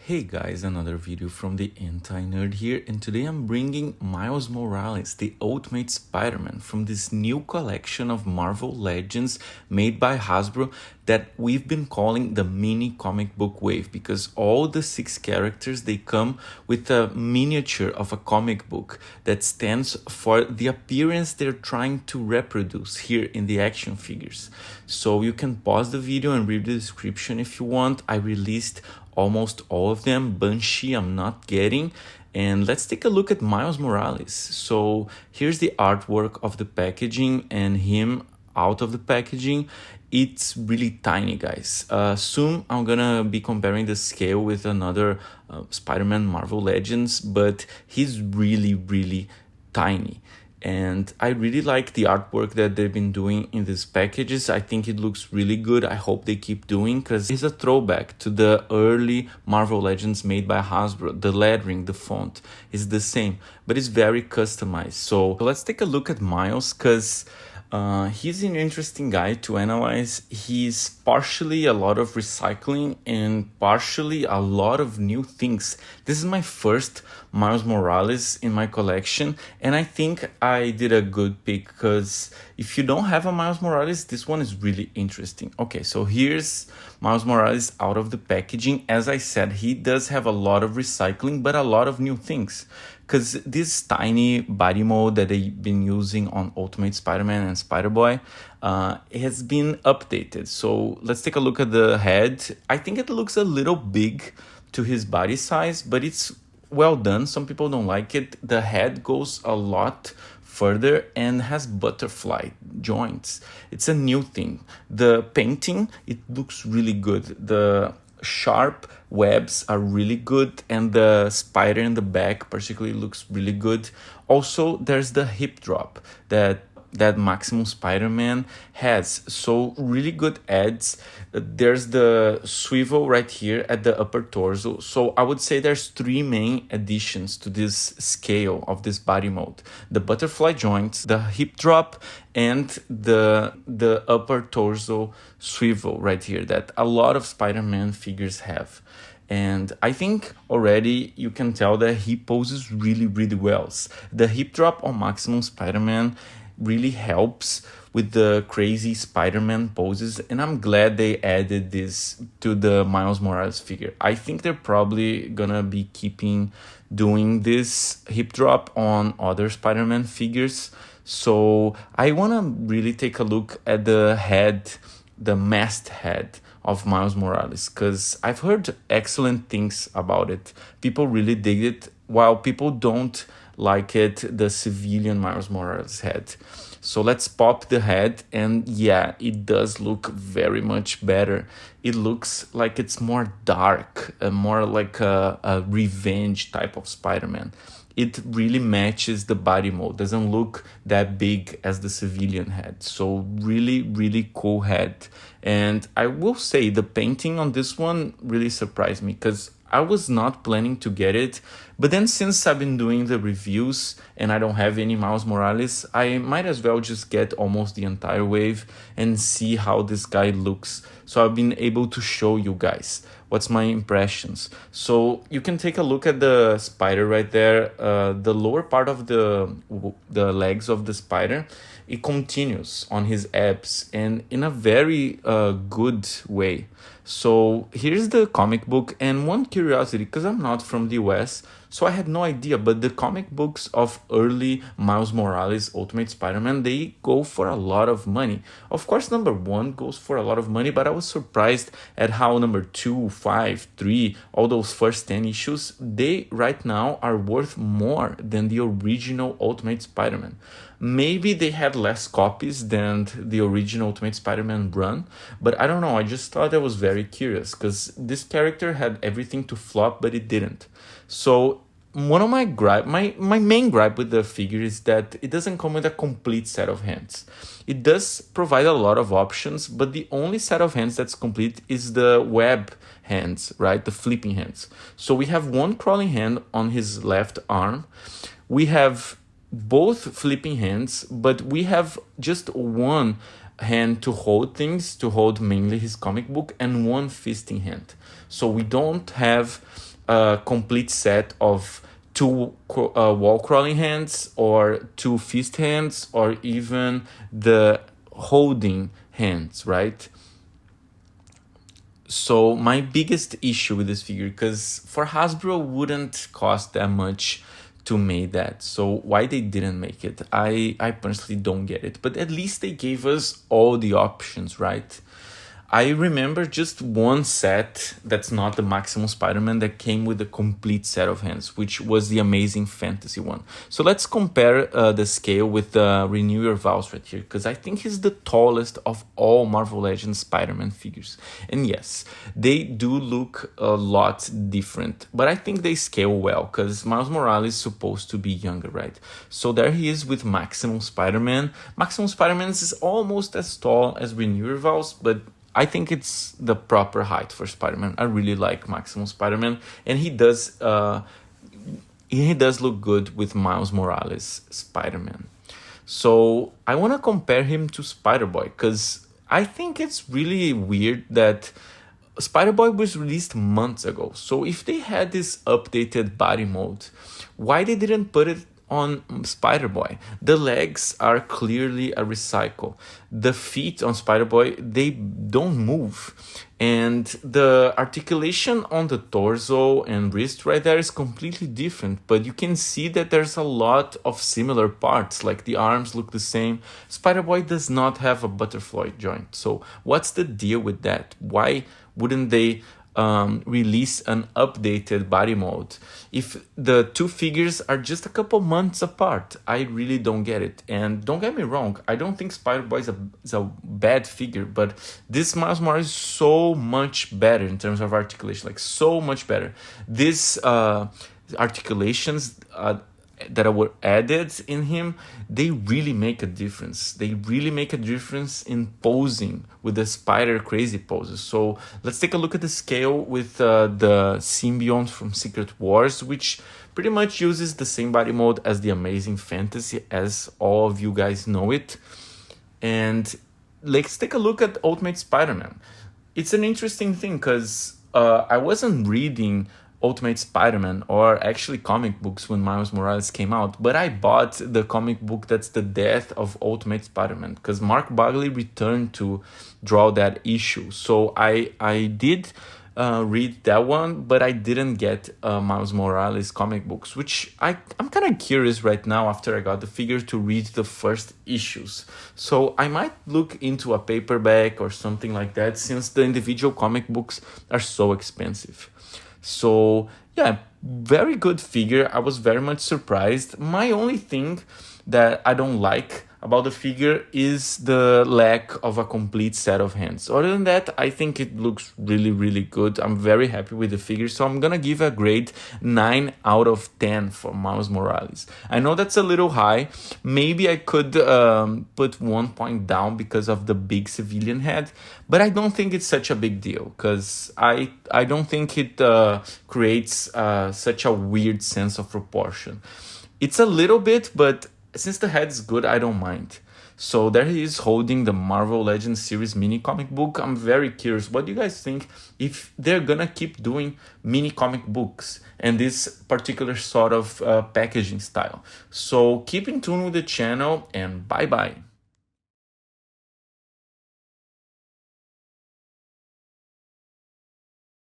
Hey guys, another video from the Anti-Nerd here, and today I'm bringing Miles Morales, the Ultimate Spider-Man, from this new collection of Marvel Legends made by Hasbro that we've been calling the mini comic book wave, because all the 6 characters, they come with a miniature of a comic book that stands for the appearance they're trying to reproduce here in the action figures. So you can pause the video and read the description if you want. I released almost all of them. Banshee I'm not getting. And let's take a look at Miles Morales. So here's the artwork of the packaging and him out of the packaging. It's really tiny, guys. Soon I'm gonna be comparing the scale with another Spider-Man Marvel Legends, but he's really tiny. And I really like the artwork that they've been doing in these packages. I think it looks really good. I hope they keep doing, because it's a throwback to the early Marvel Legends made by Hasbro. The lettering, the font is the same, but it's very customized. So let's take a look at Miles, because he's an interesting guy to analyze. He's partially a lot of recycling and partially a lot of new things. This is my first Miles Morales in my collection, and I think I did a good pick, because if you don't have a Miles Morales, this one is really interesting. Okay, so here's Miles Morales out of the packaging. As I said, he does have a lot of recycling, but a lot of new things, because this tiny body mold that they've been using on Ultimate Spider-Man and Spider-Boy has been updated. So let's take a look at the head. I think it looks a little big to his body size, but it's well done. Some people don't like it. The head goes a lot further and has butterfly joints. It's a new thing. The painting, it looks really good. The sharp webs are really good, and the spider in the back particularly looks really good. Also, there's the hip drop that Maximum Spider-Man has, so really good ads. There's the swivel right here at the upper torso. So I would say there's 3 main additions to this scale of this body mold: the butterfly joints, the hip drop, and the upper torso swivel right here that a lot of Spider-Man figures have. And I think already you can tell that he poses really well. The hip drop on Maximum Spider-Man really helps with the crazy Spider-Man poses, and I'm glad they added this to the Miles Morales figure. I think they're probably gonna be keeping doing this hip drop on other Spider-Man figures. So I wanna really take a look at the head, the masked head of Miles Morales, because I've heard excellent things about it. People really dig it, while people don't like it, the civilian Miles Morales head. So let's pop the head, and yeah, it does look very much better. It looks like it's more dark, more like a revenge type of Spider-Man. It really matches the body mold, doesn't look that big as the civilian head. So really cool head. And I will say the painting on this one really surprised me, because I was not planning to get it, but then since I've been doing the reviews and I don't have any Miles Morales, I might as well just get almost the entire wave and see how this guy looks. So I've been able to show you guys what's my impressions. So you can take a look at the spider right there. The lower part of the legs of the spider, it continues on his abs, and in a very good way. So here's the comic book, and one curiosity, because I'm not from the US, so I had no idea, but the comic books of early Miles Morales Ultimate Spider-Man, they go for a lot of money. Of course, number 1 goes for a lot of money, but I was surprised at how number 2, 5, 3, all those first 10 issues, they right now are worth more than the original Ultimate Spider-Man. Maybe they had less copies than the original Ultimate Spider-Man run, but I don't know. I just thought I was very curious, because this character had everything to flop, but it didn't. So one of my main gripe with the figure is that it doesn't come with a complete set of hands. It does provide a lot of options, but the only set of hands that's complete is the web hands, right? The flipping hands. So we have one crawling hand on his left arm. We have both flipping hands, but we have just one hand to hold things, to hold mainly his comic book, and one fisting hand. So we don't have a complete set of two wall crawling hands, or two fist hands, or even the holding hands, right? So my biggest issue with this figure, because for Hasbro wouldn't cost that much to make that, so why they didn't make it, I personally don't get it. But at least they gave us all the options, right? I remember just one set that's not the Maximum Spider-Man that came with a complete set of hands, which was the Amazing Fantasy one. So let's compare the scale with the Renew Your Vows right here, because I think he's the tallest of all Marvel Legends Spider-Man figures. And yes, they do look a lot different, but I think they scale well, because Miles Morales is supposed to be younger, right? So there he is with Maximum Spider-Man. Maximum Spider-Man is almost as tall as Renew Your Vows, but I think it's the proper height for Spider-Man. I really like Maximum Spider-Man, and he does look good with Miles Morales Spider-Man. So I want to compare him to Spider-Boy, because I think it's really weird that Spider-Boy was released months ago. So if they had this updated body mode, why they didn't put it on Spider-Boy? The legs are clearly a recycle. The feet on Spider-Boy, they don't move. And the articulation on the torso and wrist right there is completely different. But you can see that there's a lot of similar parts, like the arms look the same. Spider-Boy does not have a butterfly joint. So what's the deal with that? Why wouldn't they release an updated body mode if the two figures are just a couple months apart? I really don't get it. And don't get me wrong, I don't think Spider-Boy is a bad figure, but this Miles Morales is so much better in terms of articulation, like so much better. These articulations that were added in him, they really make a difference. They really make a difference in posing with the spider crazy poses. So let's take a look at the scale with the symbiote from Secret Wars, which pretty much uses the same body mode as the Amazing Fantasy, as all of you guys know it. And let's take a look at Ultimate Spider-Man. It's an interesting thing, because I wasn't reading Ultimate Spider-Man or actually comic books when Miles Morales came out, but I bought the comic book that's the death of Ultimate Spider-Man, because Mark Bagley returned to draw that issue. So I did read that one, but I didn't get Miles Morales comic books, which I'm kind of curious right now after I got the figure to read the first issues. So I might look into a paperback or something like that, since the individual comic books are so expensive. So yeah, very good figure. I was very much surprised. My only thing that I don't like about the figure is the lack of a complete set of hands. Other than that, I think it looks really, really good. I'm very happy with the figure, so I'm gonna give a grade 9 out of 10 for Miles Morales. I know that's a little high. Maybe I could put 1 point down because of the big civilian head, but I don't think it's such a big deal, because I don't think it creates such a weird sense of proportion. It's a little bit, but since the head is good, I don't mind. So there he is holding the Marvel Legends series mini comic book. I'm very curious, what do you guys think if they're gonna keep doing mini comic books and this particular sort of packaging style? So keep in tune with the channel, and bye bye.